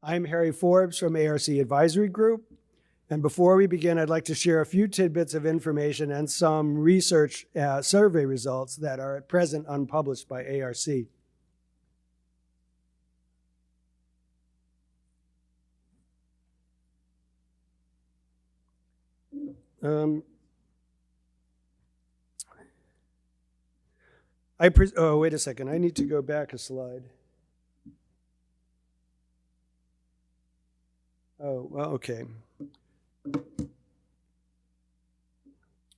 I'm Harry Forbes from ARC Advisory Group. And before we begin, I'd like to share a few tidbits of information and some research survey results that are at present unpublished by ARC. Wait a second, I need to go back a slide. Oh, well, okay.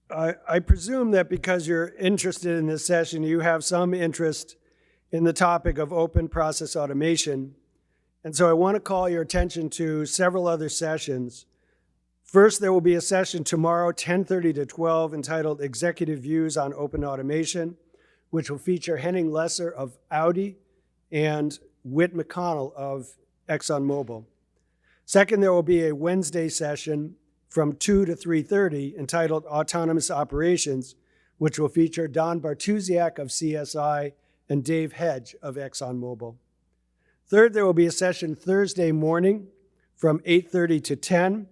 I presume that because you're interested in this session, you have some interest in the topic of open process automation. And so I want to call your attention to several other sessions. First, there will be a session tomorrow, 10:30 to 12, entitled Executive Views on Open Automation, which will feature Henning Lesser of Audi and Whit McConnell of ExxonMobil. Second, there will be a Wednesday session from 2 to 3:30 entitled Autonomous Operations, which will feature Don Bartusiak of CSI and Dave Hedge of ExxonMobil. Third, there will be a session Thursday morning from 8:30 to 10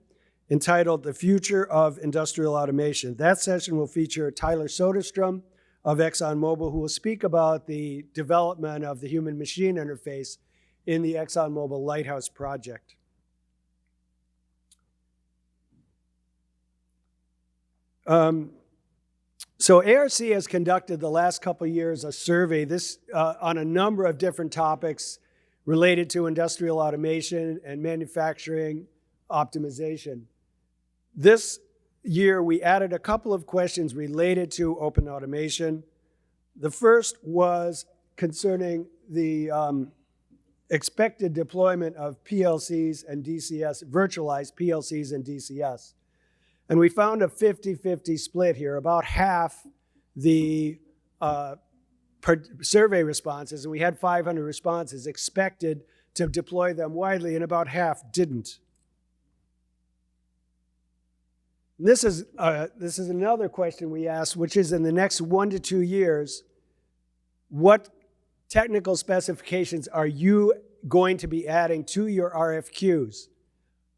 entitled The Future of Industrial Automation. That session will feature Tyler Soderstrom of ExxonMobil, who will speak about the development of the human-machine interface in the ExxonMobil Lighthouse project. So ARC has conducted the last couple of years a survey on a number of different topics related to industrial automation and manufacturing optimization. This year, we added a couple of questions related to open automation. The first was concerning the expected deployment of PLCs and DCS, virtualized PLCs and DCS. And we found a 50-50 split here. About half the survey responses, and we had 500 responses, expected to deploy them widely, and about half didn't. This is another question we asked, which is in the next 1 to 2 years, what technical specifications are you going to be adding to your RFQs?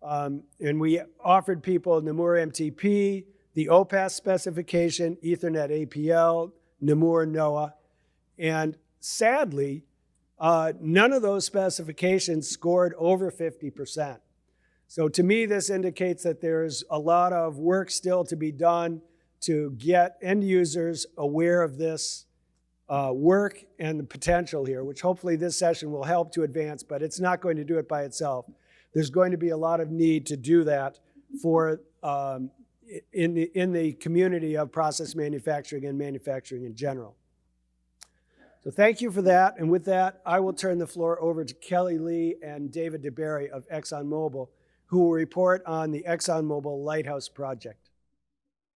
And we offered people Namur MTP, the OPAF specification, Ethernet APL, Namur NOAA. And sadly, none of those specifications scored over 50%. So to me, this indicates that there's a lot of work still to be done to get end users aware of this work and the potential here, which hopefully this session will help to advance, but it's not going to do it by itself. There's going to be a lot of need to do that for in the community of process manufacturing and manufacturing in general. So thank you for that. And with that, I will turn the floor over to Kelly Lee and David DeBerry of ExxonMobil, who will report on the ExxonMobil Lighthouse project.